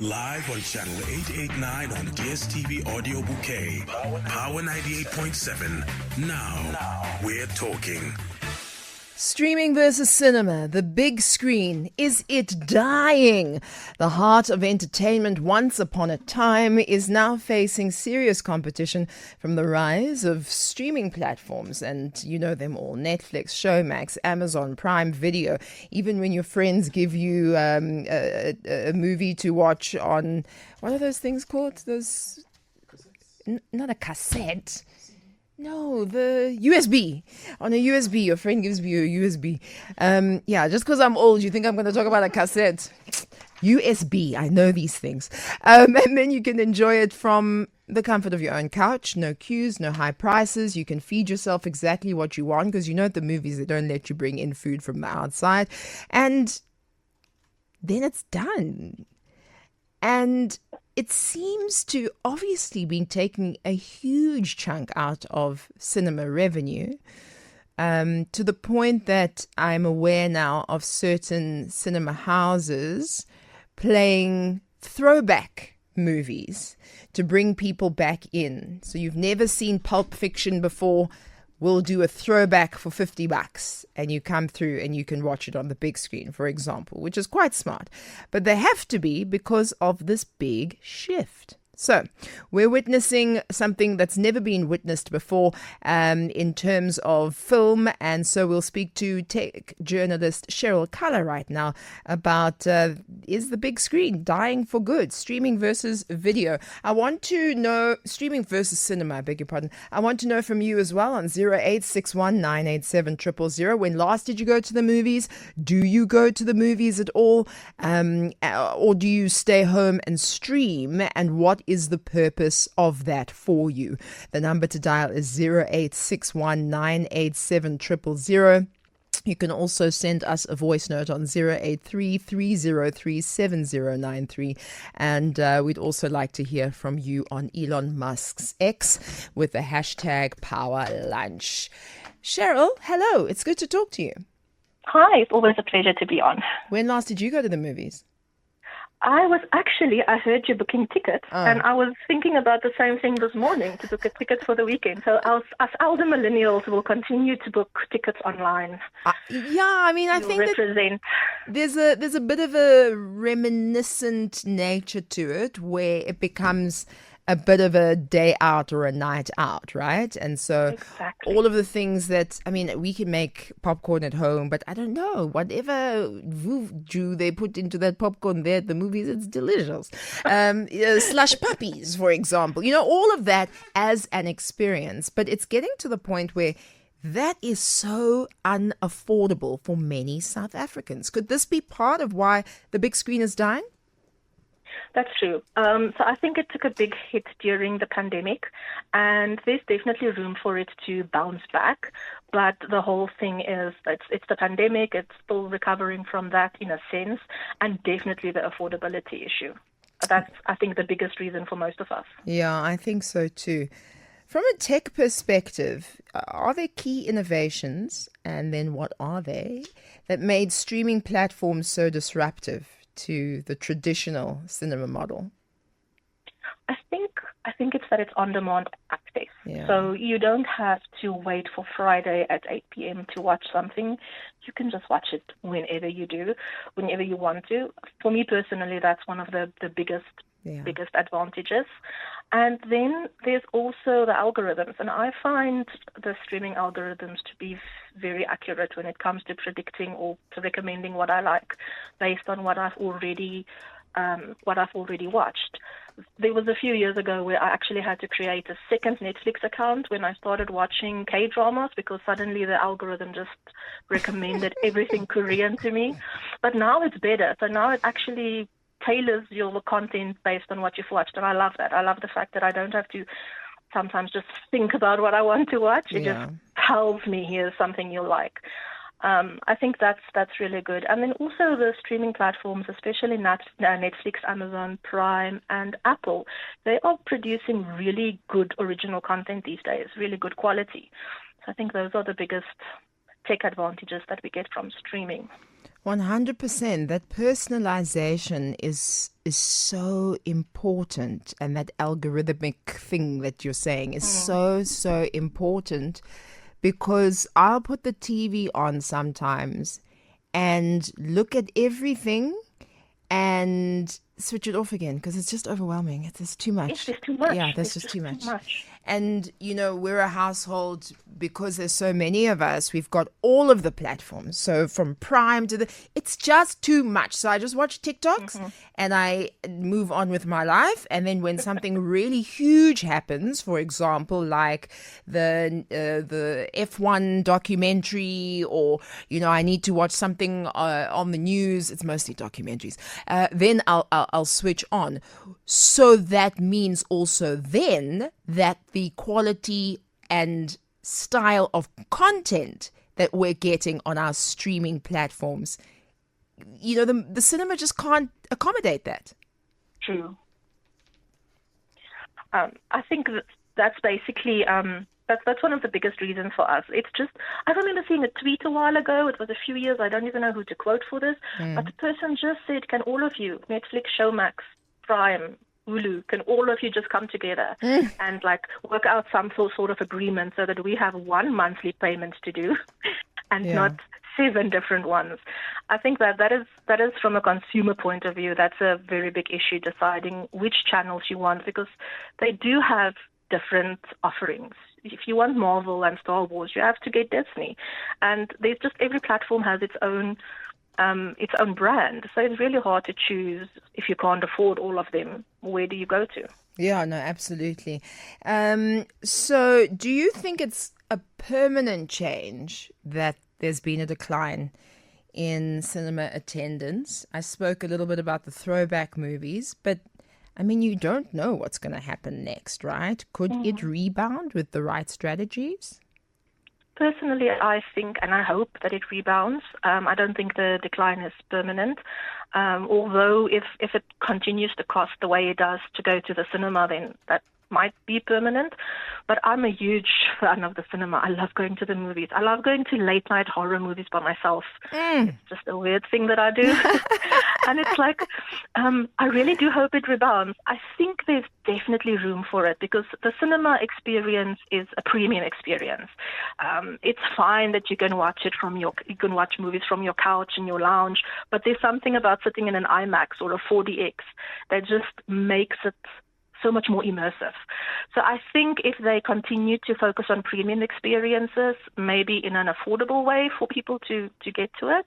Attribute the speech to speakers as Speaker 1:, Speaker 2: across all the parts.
Speaker 1: Live on channel 889 on DSTV Audio Bouquet. Power 98.7. Now we're talking.
Speaker 2: Streaming versus cinema, the big screen, is it dying? The heart of entertainment once upon a time is now facing serious competition from the rise of streaming platforms. And you know them all: Netflix, Showmax, Amazon Prime Video. Even when your friends give you a movie to watch on, what are those things called? Those, not a cassette. No, the USB. On a USB, your friend gives you a USB. Just because I'm old, you think I'm going to talk about a cassette. USB, I know these things. And then you can enjoy it from the comfort of your own couch. No queues, no high prices. You can feed yourself exactly what you want, because you know at the movies they don't let you bring in food from the outside. And then it's done. And it seems to obviously be taking a huge chunk out of cinema revenue, to the point that I'm aware now of certain cinema houses playing throwback movies to bring people back in. So you've never seen Pulp Fiction before. We'll do a throwback for $50 and you come through and you can watch it on the big screen, for example, which is quite smart. But they have to be because of this big shift. So we're witnessing something that's never been witnessed before in terms of film. And so we'll speak to tech journalist Cheryl Kahla right now about is the big screen dying for good? Streaming versus video. I want to know, streaming versus cinema, I beg your pardon. I want to know from you as well on 0861987000. When last did you go to the movies? Do you go to the movies at all? Or do you stay home and stream? And what is the purpose of that for you? The number to dial is 0861987000. You can also send us a voice note on 083-303-7093. And we'd also like to hear from you on Elon Musk's X with the hashtag #PowerLunch. Cheryl, hello. It's good to talk to you.
Speaker 3: Hi, it's always a pleasure to be on.
Speaker 2: When last did you go to the movies?
Speaker 3: I heard you booking tickets, and I was thinking about the same thing this morning, to book a ticket for the weekend. So us elder millennials will continue to book tickets online.
Speaker 2: I think that there's a bit of a reminiscent nature to it, where it becomes a bit of a day out or a night out, right? And so all of the things that, we can make popcorn at home, but I don't know, whatever voodoo they put into that popcorn there at the movies, it's delicious. Slush puppies, for example, all of that as an experience. But it's getting to the point where that is so unaffordable for many South Africans. Could this be part of why the big screen is dying?
Speaker 3: That's true. So I think it took a big hit during the pandemic, and there's definitely room for it to bounce back. But the whole thing is, it's the pandemic, it's still recovering from that in a sense, and definitely the affordability issue. That's, I think, the biggest reason for most of us.
Speaker 2: Yeah, I think so too. From a tech perspective, are there key innovations, and then what are they, that made streaming platforms so disruptive to the traditional cinema model?
Speaker 3: I think it's that it's on-demand access.
Speaker 2: Yeah.
Speaker 3: So you don't have to wait for Friday at 8 p.m. to watch something. You can just watch it whenever you want to. For me personally, that's one of the biggest advantages. And then there's also the algorithms. And I find the streaming algorithms to be very accurate when it comes to predicting or to recommending what I like based on what I've already watched. There was a few years ago where I actually had to create a second Netflix account when I started watching K-dramas, because suddenly the algorithm just recommended everything Korean to me. But now it's better. So now it actually tailors your content based on what you've watched, and I love that. I love the fact that I don't have to sometimes just think about what I want to watch. It just tells me, here's something you'll like. I think that's really good. And then also the streaming platforms, especially Netflix, Amazon Prime, and Apple, they are producing really good original content these days, really good quality. So I think those are the biggest tech advantages that we get from streaming.
Speaker 2: 100%. That personalization is so important, and that algorithmic thing that you're saying is so important, because I'll put the TV on sometimes and look at everything and switch it off again because it's just overwhelming. It's too much.
Speaker 3: Yes, there's too much.
Speaker 2: Yeah, there's just too much. And, we're a household, because there's so many of us, we've got all of the platforms. So from Prime to it's just too much. So I just watch TikToks and I move on with my life. And then when something really huge happens, for example, like the F1 documentary, or, I need to watch something on the news, it's mostly documentaries, then I'll switch on. So that means also then that the quality and style of content that we're getting on our streaming platforms, the cinema just can't accommodate that.
Speaker 3: True. I think that's basically that's one of the biggest reasons for us. It's just, I remember seeing a tweet a while ago. It was a few years. I don't even know who to quote for this, but the person just said, "Can all of you, Netflix, Showmax, Prime, Hulu, can all of you just come together and work out some sort of agreement so that we have one monthly payment to do and not 7 different ones?" I think that is from a consumer point of view, that's a very big issue, deciding which channels you want, because they do have different offerings. If you want Marvel and Star Wars, you have to get Disney, and there's just, every platform has its own brand. So it's really hard to choose. If you can't afford all of them, where do you go to?
Speaker 2: Yeah, no, absolutely. So do you think it's a permanent change that there's been a decline in cinema attendance? I spoke a little bit about the throwback movies, but I mean, you don't know what's going to happen next, right? Could it rebound with the right strategies?
Speaker 3: Personally, I think and I hope that it rebounds. I don't think the decline is permanent. Although if it continues to cost the way it does to go to the cinema, then that might be permanent. But I'm a huge fan of the cinema. I love going to the movies. I love going to late night horror movies by myself. It's just a weird thing that I do. And it's I really do hope it rebounds. I think there's definitely room for it, because the cinema experience is a premium experience. It's fine that you can watch movies from your couch in your lounge, but there's something about sitting in an IMAX or a 4DX that just makes it so much more immersive. So I think if they continue to focus on premium experiences, maybe in an affordable way for people to get to it.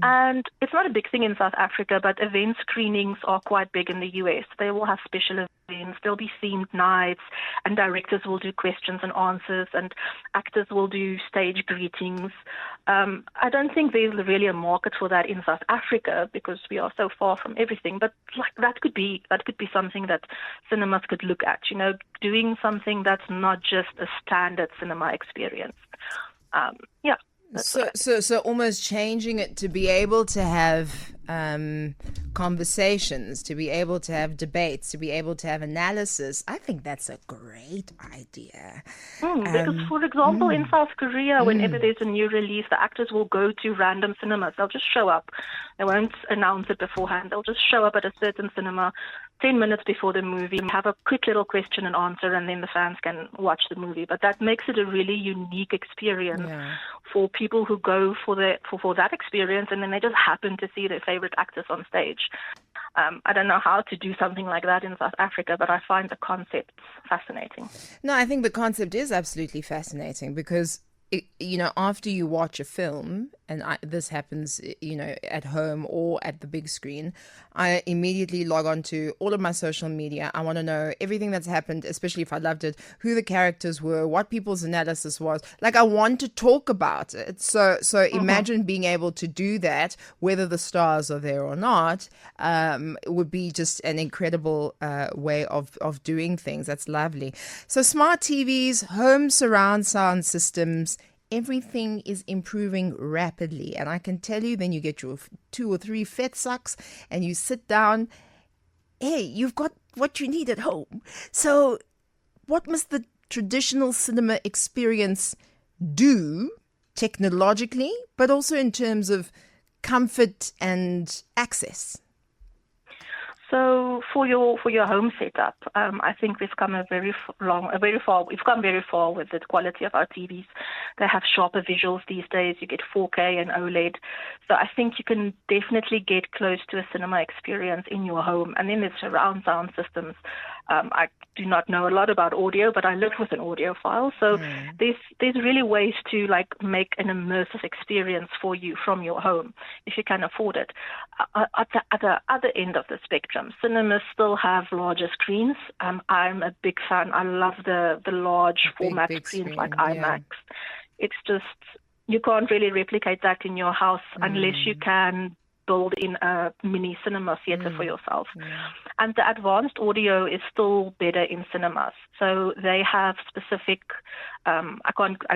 Speaker 3: And it's not a big thing in South Africa, but event screenings are quite big in the US. They will have special events, there'll be themed nights, and directors will do questions and answers, and actors will do stage greetings. I don't think there's really a market for that in South Africa, because we are so far from everything, but that could be something that cinemas could look at, doing something that's not just a standard cinema experience.
Speaker 2: So almost changing it to be able to have conversations, to be able to have debates, to be able to have analysis. I think that's a great idea.
Speaker 3: Because, for example, in South Korea, whenever there's a new release, the actors will go to random cinemas. They'll just show up. They won't announce it beforehand. They'll just show up at a certain cinema 10 minutes before the movie, have a quick little question and answer, and then the fans can watch the movie. But that makes it a really unique experience for people who go for that experience, and then they just happen to see their favorite actors on stage. I don't know how to do something like that in South Africa, but I find the concept fascinating.
Speaker 2: No, I think the concept is absolutely fascinating, because after you watch a film, and this happens, at home or at the big screen, I immediately log on to all of my social media. I want to know everything that's happened, especially if I loved it, who the characters were, what people's analysis was. I want to talk about it. So imagine being able to do that, whether the stars are there or not, would be just an incredible way of doing things. That's lovely. So smart TVs, home surround sound systems, everything is improving rapidly. And I can tell you, then you get your 2 or 3 fet sucks and you sit down. Hey, you've got what you need at home. So what must the traditional cinema experience do technologically, but also in terms of comfort and access?
Speaker 3: So for your home setup, I think we've come very far. We've come very far with the quality of our TVs. They have sharper visuals these days. You get 4K and OLED. So I think you can definitely get close to a cinema experience in your home. And then there's surround sound systems. I do not know a lot about audio, but I live with an audiophile. So there's really ways to like make an immersive experience for you from your home if you can afford it. At the other end of the spectrum, cinemas still have larger screens. I'm a big fan. I love the large format
Speaker 2: big
Speaker 3: screens
Speaker 2: screen,
Speaker 3: like IMAX. It's just, you can't really replicate that in your house unless you can build in a mini cinema theater for yourself. And the advanced audio is still better in cinemas. So they have specific, I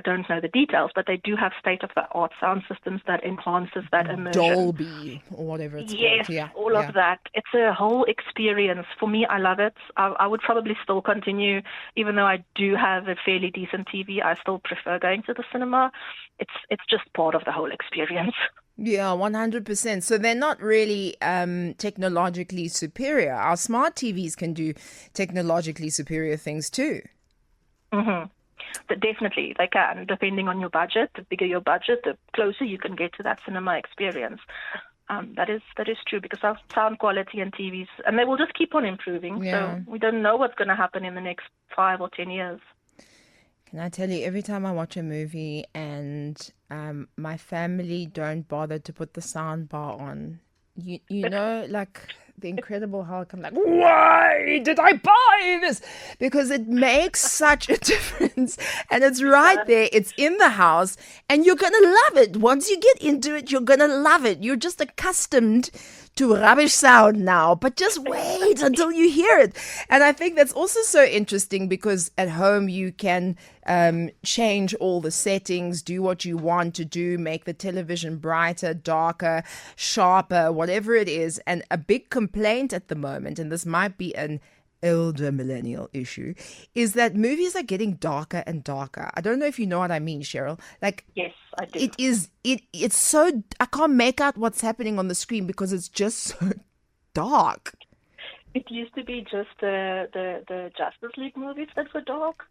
Speaker 3: don't know the details, but they do have state-of-the-art sound systems that enhances that immersion.
Speaker 2: Dolby or whatever it's called.
Speaker 3: Yes, all of that. It's a whole experience. For me, I love it. I would probably still continue, even though I do have a fairly decent TV, I still prefer going to the cinema. It's just part of the whole experience.
Speaker 2: Yeah, 100%. So they're not really technologically superior. Our smart TVs can do technologically superior things too.
Speaker 3: But definitely, they can, depending on your budget. The bigger your budget, the closer you can get to that cinema experience. That is true, because our sound quality and TVs, and they will just keep on improving.
Speaker 2: Yeah.
Speaker 3: So we don't know what's going to happen in the next 5 or 10 years.
Speaker 2: Can I tell you, every time I watch a movie and my family don't bother to put the sound bar on, you know, like the Incredible Hulk, I'm like, why did I buy this? Because it makes such a difference, and it's right there, it's in the house, and you're gonna love it. Once you get into it, you're gonna love it. You're just accustomed to rubbish sound now, but just wait until you hear it. And I think that's also so interesting, because at home you can change all the settings, do what you want to do, make the television brighter, darker, sharper, whatever it is. And a big complaint at the moment, and this might be an elder millennial issue, is that movies are getting darker and darker. I don't know if you know what I mean, Cheryl. Like,
Speaker 3: yes, I do.
Speaker 2: It's so, I can't make out what's happening on the screen because it's just so dark.
Speaker 3: It used to be just the Justice League movies that were dark.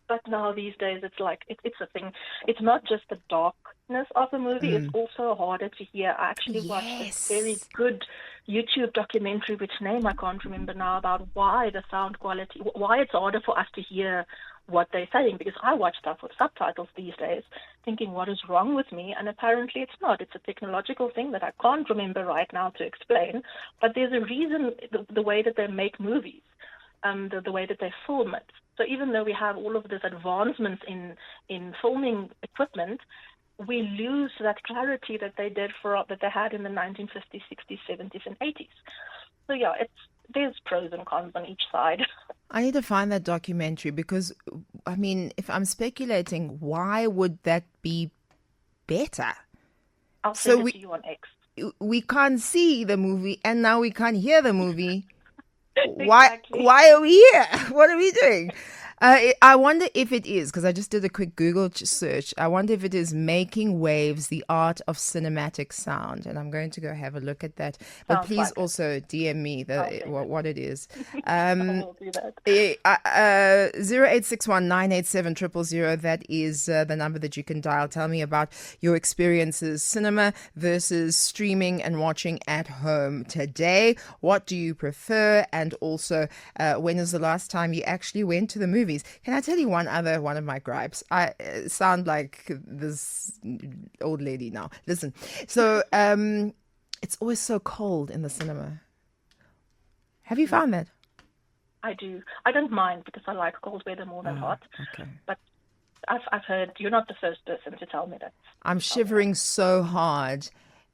Speaker 3: But now these days it's like, it's a thing. It's not just the darkness of the movie, it's also harder to hear. I actually watched a very good YouTube documentary, which name I can't remember now, about why the sound quality, why it's harder for us to hear what they're saying, because I watch stuff with subtitles these days thinking, what is wrong with me? And apparently it's not. It's a technological thing that I can't remember right now to explain, but there's a reason, the way that they make movies, the way that they film it. So even though we have all of these advancements in filming equipment, we lose that clarity that they had in the 1950s, 60s, 70s, and 80s. So yeah, there's pros and cons on each side.
Speaker 2: I need to find that documentary, because, I mean, if I'm speculating, why would that be better?
Speaker 3: I'll send it to you on X.
Speaker 2: We can't see the movie, and now we can't hear the movie.
Speaker 3: Exactly.
Speaker 2: Why are we here? What are we doing? I wonder if it is, because I just did a quick Google search. I wonder if it is Making Waves, the Art of Cinematic Sound. And I'm going to go have a look at that. But
Speaker 3: Sounds
Speaker 2: please
Speaker 3: like
Speaker 2: also DM me what it is.
Speaker 3: I will do that.
Speaker 2: 0861987000. That is the number that you can dial. Tell me about your experiences, cinema versus streaming and watching at home today. What do you prefer? And also, when is the last time you actually went to the movies? Can I tell you one of my gripes? I sound like this old lady now. Listen, so it's always so cold in the cinema. Have you found that?
Speaker 3: I do. I don't mind, because I like cold weather more than hot.
Speaker 2: Okay.
Speaker 3: But I've heard, you're not the first person to tell me that.
Speaker 2: I'm shivering so hard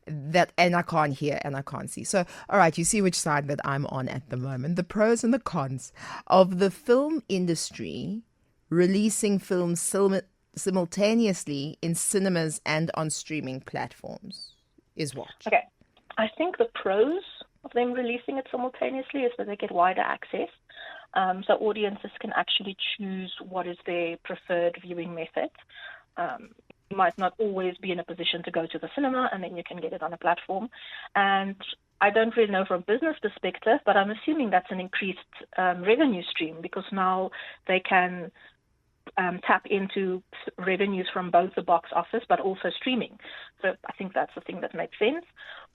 Speaker 2: and I can't hear and I can't see. So, all right, you see which side that I'm on at the moment. The pros and the cons of the film industry releasing films simultaneously in cinemas and on streaming platforms is what?
Speaker 3: Okay. I think the pros of them releasing it simultaneously is that they get wider access. So audiences can actually choose what is their preferred viewing method. you might not always be in a position to go to the cinema, and then you can get it on a platform. And I don't really know from a business perspective, but I'm assuming that's an increased revenue stream, because now they can tap into revenues from both the box office but also streaming. So I think that's the thing that makes sense.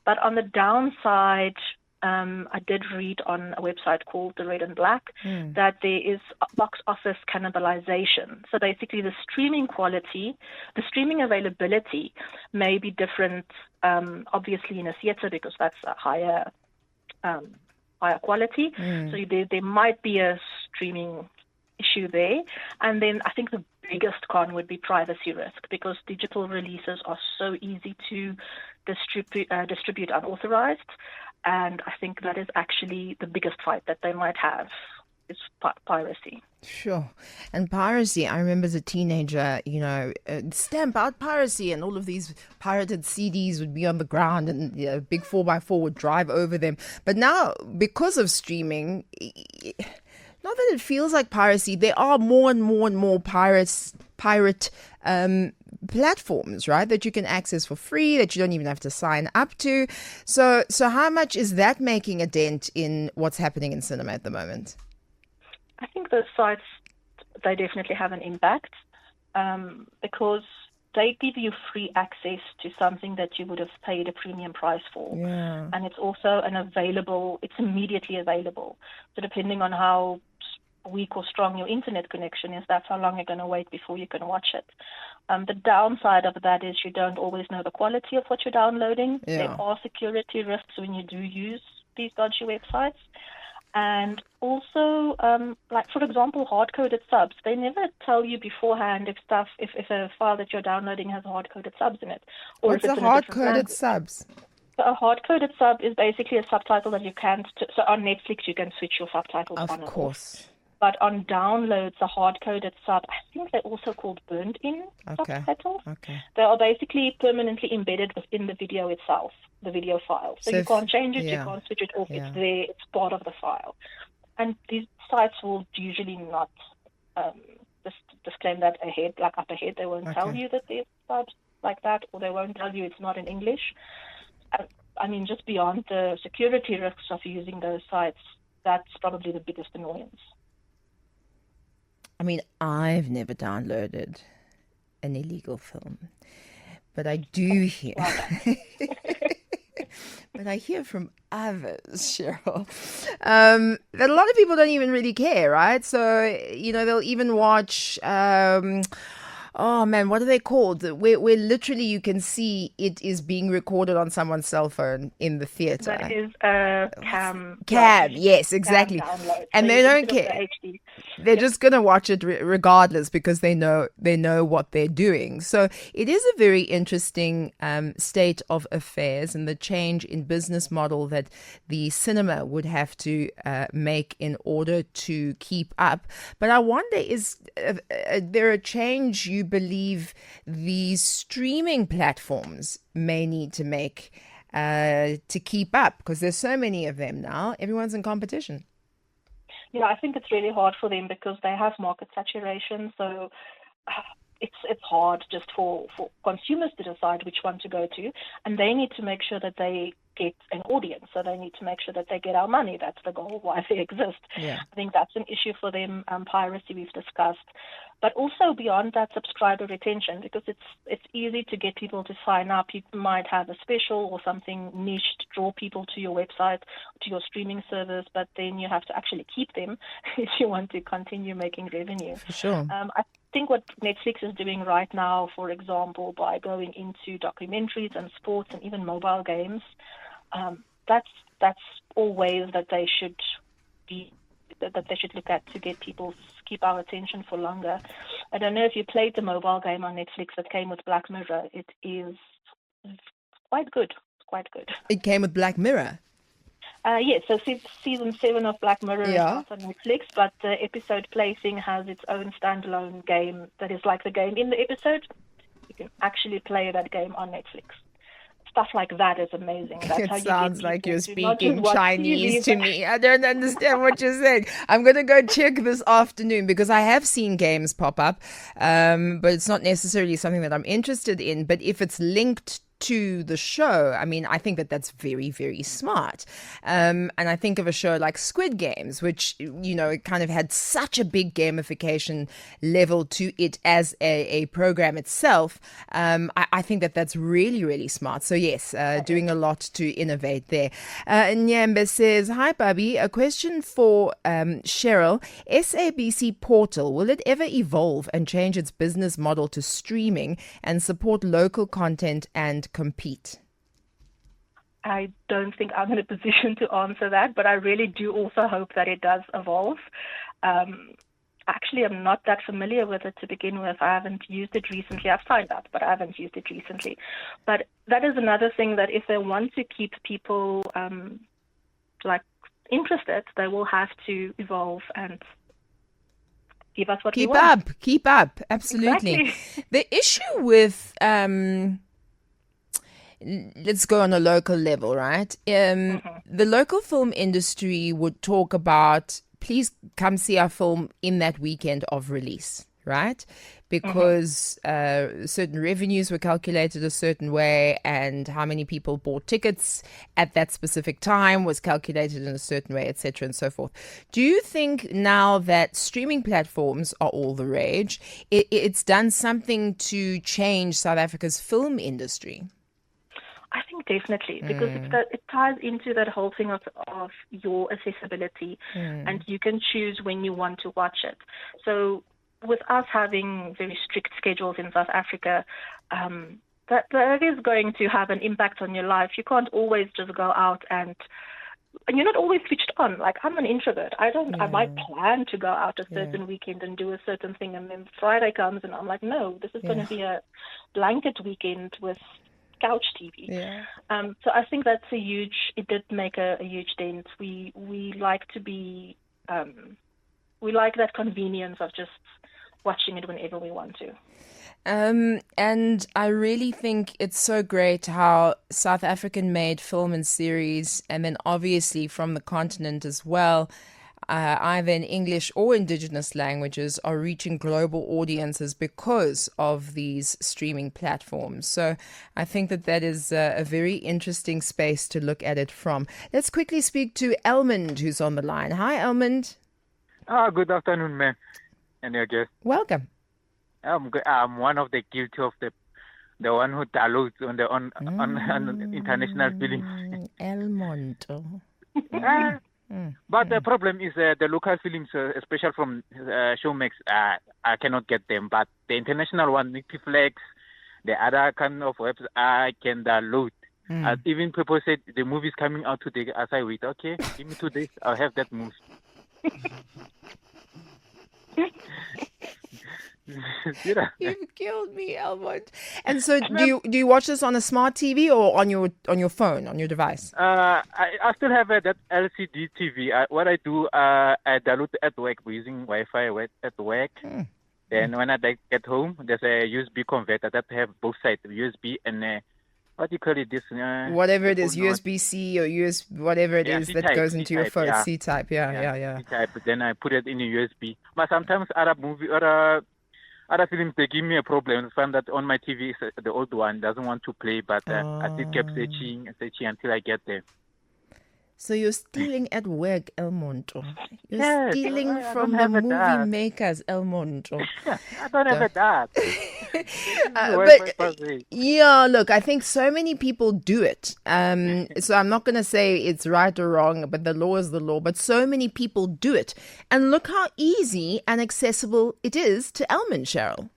Speaker 3: But on the downside, I did read on a website called The Red and Black that there is box office cannibalization. So basically the streaming quality, the streaming availability may be different, obviously in a theater, because that's a higher quality. So there might be a streaming issue there. And then I think the biggest con would be privacy risk, because digital releases are so easy to distribute unauthorized. And I think that is actually the biggest fight that they might have, is piracy.
Speaker 2: Sure. And piracy, I remember as a teenager, stamp out piracy, and all of these pirated CDs would be on the ground, and a big 4x4 would drive over them. But now, because of streaming, not that it feels like piracy, there are more and more pirate platforms, right, that you can access for free, that you don't even have to sign up to. So how much is that making a dent in what's happening in cinema at the moment?
Speaker 3: I think those sites, they definitely have an impact, because they give you free access to something that you would have paid a premium price for.
Speaker 2: Yeah.
Speaker 3: And it's also it's immediately available. So depending on how weak or strong your internet connection is, that's how long you're going to wait before you can watch it. The downside of that is you don't always know the quality of what you're downloading.
Speaker 2: Yeah.
Speaker 3: There are security risks when you do use these dodgy websites. And also, like, for example, hard-coded subs. They never tell you beforehand if a file that you're downloading has hard-coded subs in it. Or
Speaker 2: What's
Speaker 3: if
Speaker 2: a
Speaker 3: it's in a different
Speaker 2: hard-coded
Speaker 3: language.
Speaker 2: subs?
Speaker 3: So a hard-coded sub is basically a subtitle that you can't... So on Netflix, you can switch your subtitles on and off.
Speaker 2: Of course.
Speaker 3: But on downloads, a hard-coded sub, I think they're also called burned-in subtitles.
Speaker 2: Okay.
Speaker 3: They are basically permanently embedded within the video itself, the video file. So you can't change it, you can't switch it off. It's there, it's part of the file. And these sites will usually not disclaim that ahead, like up ahead. They won't tell you that there's subs like that, or they won't tell you it's not in English. I mean, just beyond the security risks of using those sites, that's probably the biggest annoyance.
Speaker 2: I mean, I've never downloaded an illegal film, but I do hear. But I hear from others, Cheryl, that a lot of people don't even really care, right? So, they'll even watch, what are they called? Where literally you can see it is being recorded on someone's cell phone in the theater.
Speaker 3: That is a cam.
Speaker 2: Yes, exactly. And
Speaker 3: so
Speaker 2: they don't care. They're just going to watch it regardless, because they know what they're doing. So it is a very interesting state of affairs, and the change in business model that the cinema would have to make in order to keep up. But I wonder, is there a change you believe these streaming platforms may need to make to keep up? Because there's so many of them now. Everyone's in competition.
Speaker 3: Yeah, I think it's really hard for them because they have market saturation. So it's hard just for consumers to decide which one to go to. And they need to make sure that they get an audience. So they need to make sure that they get our money. That's the goal, why they exist.
Speaker 2: Yeah.
Speaker 3: I think that's an issue for them. Piracy, we've discussed. But also beyond that, subscriber retention, because it's easy to get people to sign up. You might have a special or something niche to draw people to your website, to your streaming service, but then you have to actually keep them if you want to continue making revenue.
Speaker 2: For sure.
Speaker 3: I think what Netflix is doing right now, for example, by going into documentaries and sports and even mobile games, that's all ways that they should look at to get people keep our attention for longer. I don't know if you played the mobile game on Netflix that came with Black Mirror. It is quite good.
Speaker 2: It came with Black Mirror?
Speaker 3: Yes, so season 7 of Black Mirror is not on Netflix, but the episode placing has its own standalone game that is like the game in the episode. You can actually play that game on Netflix. stuff like that is amazing. That's how
Speaker 2: It
Speaker 3: you
Speaker 2: sounds
Speaker 3: get
Speaker 2: like
Speaker 3: people
Speaker 2: you're
Speaker 3: to not just
Speaker 2: speaking
Speaker 3: watch
Speaker 2: Chinese
Speaker 3: TV,
Speaker 2: to me. I don't understand what you're saying. I'm going to go check this afternoon because I have seen games pop up, but it's not necessarily something that I'm interested in. But if it's linked to the show, I mean, I think that that's very, very smart. And I think of a show like Squid Games, which, it kind of had such a big gamification level to it as a program itself. I think that that's really, really smart. So yes, doing a lot to innovate there. Nyambe says, hi, Pabi. A question for Cheryl. SABC Portal, will it ever evolve and change its business model to streaming and support local content and compete?
Speaker 3: I don't think I'm in a position to answer that, but I really do also hope that it does evolve. Actually, I'm not that familiar with it to begin with. I haven't used it recently. I've signed up, but I haven't used it recently. But that is another thing, that if they want to keep people interested, they will have to evolve and give us what we want.
Speaker 2: Keep up. Absolutely.
Speaker 3: Exactly.
Speaker 2: The issue with let's go on a local level, right? The local film industry would talk about, please come see our film in that weekend of release, right? Because certain revenues were calculated a certain way, and how many people bought tickets at that specific time was calculated in a certain way, etc., and so forth. Do you think now that streaming platforms are all the rage, it's done something to change South Africa's film industry?
Speaker 3: I think definitely, because it ties into that whole thing of your accessibility, and you can choose when you want to watch it. So with us having very strict schedules in South Africa, that is going to have an impact on your life. You can't always just go out and you're not always switched on. Like, I'm an introvert. I might plan to go out a certain weekend and do a certain thing, and then Friday comes and I'm like, no, this is going to be a blanket weekend with couch TV. So I think that's it did make a huge dent. We like to be, we like that convenience of just watching it whenever we want to.
Speaker 2: And I really think it's so great how South African made film and series, and then obviously from the continent as well, either in English or indigenous languages, are reaching global audiences because of these streaming platforms. So I think that is a very interesting space to look at it from. Let's quickly speak to Elmond, who's on the line. Hi, Elmond.
Speaker 4: Good afternoon, ma'am, and your guest.
Speaker 2: Welcome.
Speaker 4: I'm one of the guilty of the one who downloads on international films.
Speaker 2: Elmond.
Speaker 4: But the problem is the local films, especially from Showmax, I cannot get them. But the international one, Netflix, the other kind of webs, I can download. Even people said the movie is coming out today. As I wait, okay, give me 2 days, I'll have that movie.
Speaker 2: You've killed me, Elmond. And so, do you watch this on a smart TV or on your phone, on your device?
Speaker 4: I still have that LCD TV. What I do, I download at work using Wi-Fi at work. Then when I get home, there's a USB converter that have both sides, USB and what do you call it? This
Speaker 2: whatever it is, USB-C or USB, whatever it is that goes into your phone. C-type, yeah.
Speaker 4: C-type. Then I put it in a USB. But sometimes other films, they give me a problem. I found that on my TV, the old one doesn't want to play, but I still kept searching until I get there.
Speaker 2: So you're stealing at work, Elmond. You're stealing from the movie makers, Elmond.
Speaker 4: I don't have that.
Speaker 2: Yeah, look, I think so many people do it. So I'm not going to say it's right or wrong, but the law is the law. But so many people do it. And look how easy and accessible it is to Elmond, Cheryl.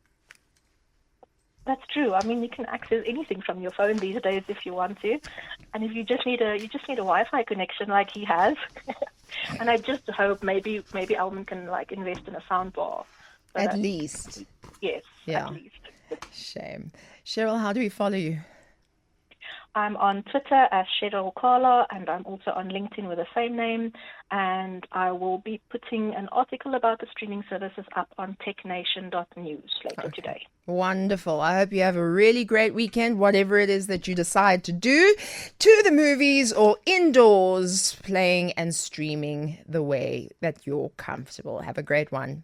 Speaker 3: That's true. I mean, you can access anything from your phone these days if you want to, and if you just need a Wi-Fi connection like he has. And I just hope maybe Elman can invest in a soundbar.
Speaker 2: At least.
Speaker 3: Yes. Yeah. At least.
Speaker 2: Shame. Cheryl, how do we follow you?
Speaker 3: I'm on Twitter as Cheryl Kahla, and I'm also on LinkedIn with the same name. And I will be putting an article about the streaming services up on technation.news later today.
Speaker 2: Wonderful. I hope you have a really great weekend, whatever it is that you decide to do, to the movies or indoors, playing and streaming the way that you're comfortable. Have a great one.